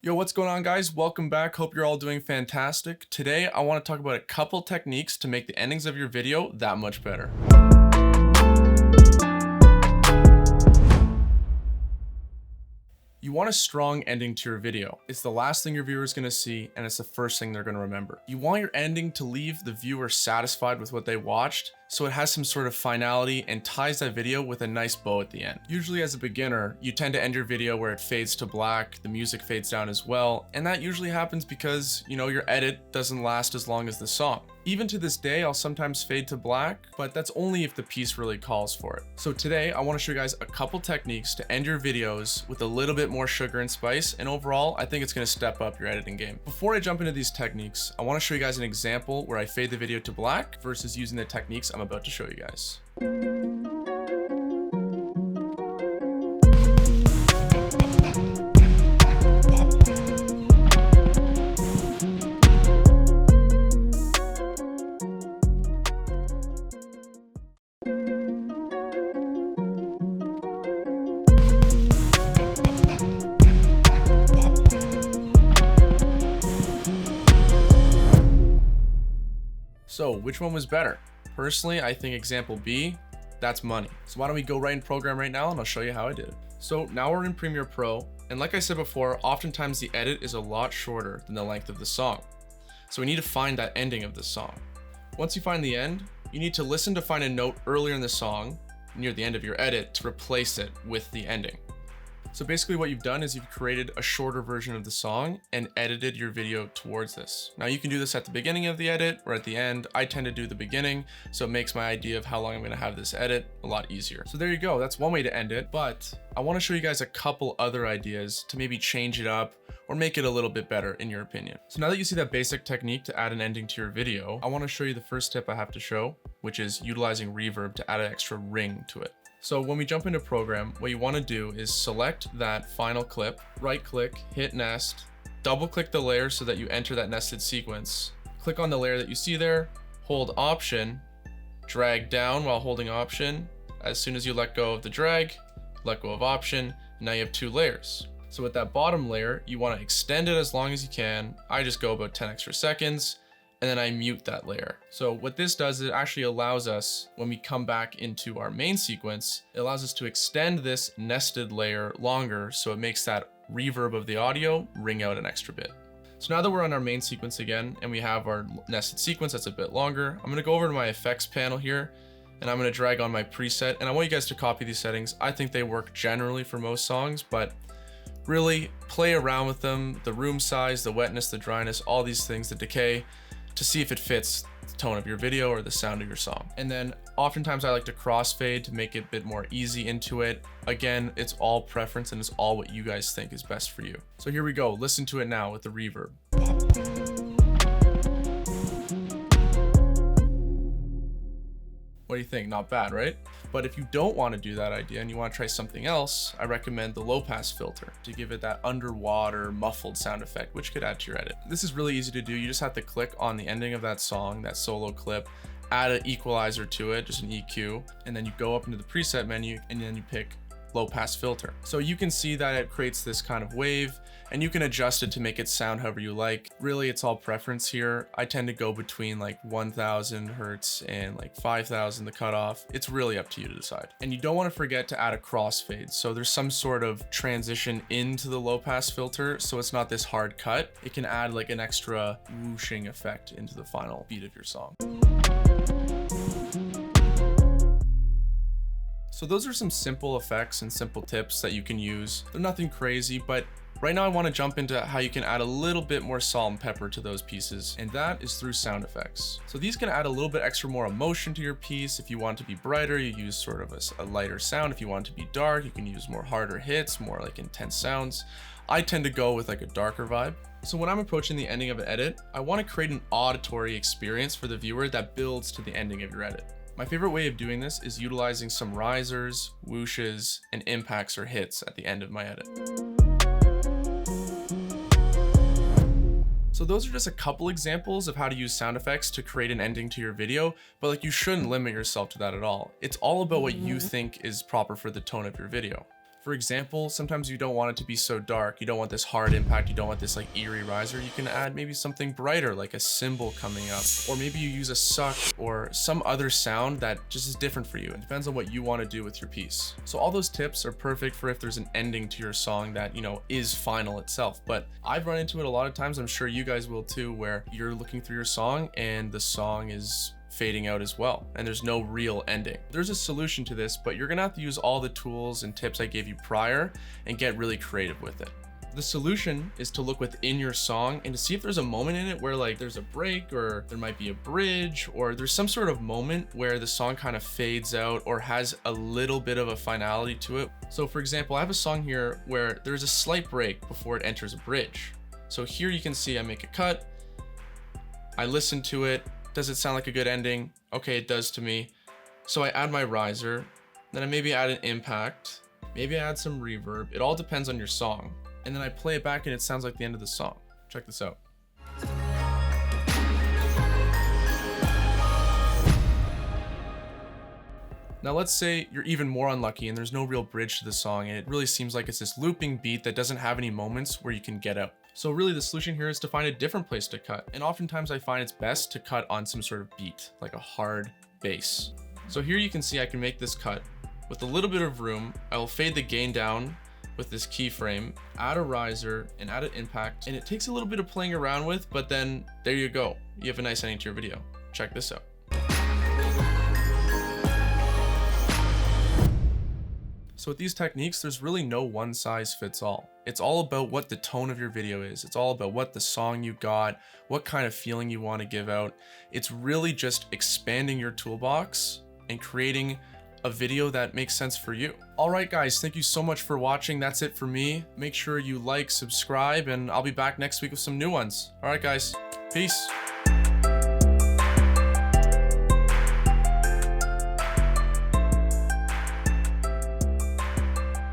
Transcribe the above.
Yo, what's going on, guys? Welcome back. Hope you're all doing fantastic. Today, I want to talk about a couple techniques to make the endings of your video that much better. You want a strong ending to your video. It's the last thing your viewer is going to see, and it's the first thing they're going to remember. You want your ending to leave the viewer satisfied with what they watched, so it has some sort of finality and ties that video with a nice bow at the end. Usually as a beginner, you tend to end your video where it fades to black, the music fades down as well, and that usually happens because, your edit doesn't last as long as the song. Even to this day, I'll sometimes fade to black, but that's only if the piece really calls for it. So today, I want to show you guys a couple techniques to end your videos with a little bit more sugar and spice, and overall, I think it's going to step up your editing game. Before I jump into these techniques, I want to show you guys an example where I fade the video to black versus using the techniques I'm about to show you guys. So which one was better? Personally, I think example B, that's money. So why don't we go right in program right now and I'll show you how I did it. So now we're in Premiere Pro, and like I said before, oftentimes the edit is a lot shorter than the length of the song. So we need to find that ending of the song. Once you find the end, you need to listen to find a note earlier in the song, near the end of your edit, to replace it with the ending. So basically what you've done is you've created a shorter version of the song and edited your video towards this. Now you can do this at the beginning of the edit or at the end. I tend to do the beginning, so it makes my idea of how long I'm going to have this edit a lot easier. So there you go. That's one way to end it, but I want to show you guys a couple other ideas to maybe change it up or make it a little bit better in your opinion. So now that you see that basic technique to add an ending to your video, I want to show you the first tip I have to show, which is utilizing reverb to add an extra ring to it. So when we jump into program, what you want to do is select that final clip, right click, hit nest, double click the layer so that you enter that nested sequence. Click on the layer that you see there, hold option, drag down while holding option. As soon as you let go of the drag, let go of option, now you have two layers. So with that bottom layer, you want to extend it as long as you can. I just go about 10 extra seconds. And then I mute that layer. So what this does, it actually allows us, when we come back into our main sequence, it allows us to extend this nested layer longer, so it makes that reverb of the audio ring out an extra bit. So now that we're on our main sequence again, and we have our nested sequence that's a bit longer, I'm gonna go over to my effects panel here, and I'm gonna drag on my preset, and I want you guys to copy these settings. I think they work generally for most songs, but really play around with them, the room size, the wetness, the dryness, all these things, the decay, to see if it fits the tone of your video or the sound of your song. And then oftentimes I like to crossfade to make it a bit more easy into it. Again, it's all preference and it's all what you guys think is best for you. So here we go, listen to it now with the reverb. What do you think? Not bad, right? But if you don't want to do that idea and you want to try something else, I recommend the low pass filter to give it that underwater muffled sound effect, which could add to your edit. This is really easy to do. You just have to click on the ending of that song, that solo clip, add an equalizer to it, just an EQ, and then you go up into the preset menu and then you pick low pass filter. So you can see that it creates this kind of wave, and you can adjust it to make it sound however you like. Really, it's all preference here. I tend to go between like 1000 hertz and like 5000, the cutoff. It's really up to you to decide. And you don't want to forget to add a crossfade. So there's some sort of transition into the low pass filter, so it's not this hard cut. It can add like an extra whooshing effect into the final beat of your song. So those are some simple effects and simple tips that you can use. They're nothing crazy, but right now I want to jump into how you can add a little bit more salt and pepper to those pieces, and that is through sound effects. So these can add a little bit extra more emotion to your piece. If you want it to be brighter, you use sort of a lighter sound. If you want it to be dark, you can use more harder hits, more like intense sounds. I tend to go with like a darker vibe. So when I'm approaching the ending of an edit, I want to create an auditory experience for the viewer that builds to the ending of your edit. My favorite way of doing this is utilizing some risers, whooshes, and impacts or hits at the end of my edit. So those are just a couple examples of how to use sound effects to create an ending to your video, but like you shouldn't limit yourself to that at all. It's all about what you think is proper for the tone of your video. For example, sometimes you don't want it to be so dark. You don't want this hard impact. You don't want this like eerie riser. You can add maybe something brighter, like a cymbal coming up, or maybe you use a suck or some other sound that just is different for you. It depends on what you want to do with your piece. So all those tips are perfect for if there's an ending to your song that, you know, is final itself. But I've run into it a lot of times. I'm sure you guys will too, where you're looking through your song and the song is fading out as well, and there's no real ending. There's a solution to this, but you're gonna have to use all the tools and tips I gave you prior and get really creative with it. The solution is to look within your song and to see if there's a moment in it where like there's a break, or there might be a bridge, or there's some sort of moment where the song kind of fades out or has a little bit of a finality to it. So for example, I have a song here where there's a slight break before it enters a bridge. So here you can see I make a cut, I listen to it. Does it sound like a good ending? Okay, it does to me. So I add my riser, then I maybe add an impact, maybe I add some reverb. It all depends on your song. And then I play it back and it sounds like the end of the song. Check this out. Now let's say you're even more unlucky and there's no real bridge to the song and it really seems like it's this looping beat that doesn't have any moments where you can get out. So really the solution here is to find a different place to cut. And oftentimes I find it's best to cut on some sort of beat, like a hard bass. So here you can see I can make this cut with a little bit of room. I will fade the gain down with this keyframe, add a riser and add an impact. And it takes a little bit of playing around with, but then there you go. You have a nice ending to your video. Check this out. So with these techniques, there's really no one size fits all. It's all about what the tone of your video is. It's all about what the song you got, what kind of feeling you want to give out. It's really just expanding your toolbox and creating a video that makes sense for you. All right, guys, thank you so much for watching. That's it for me. Make sure you like, subscribe, and I'll be back next week with some new ones. All right, guys, peace.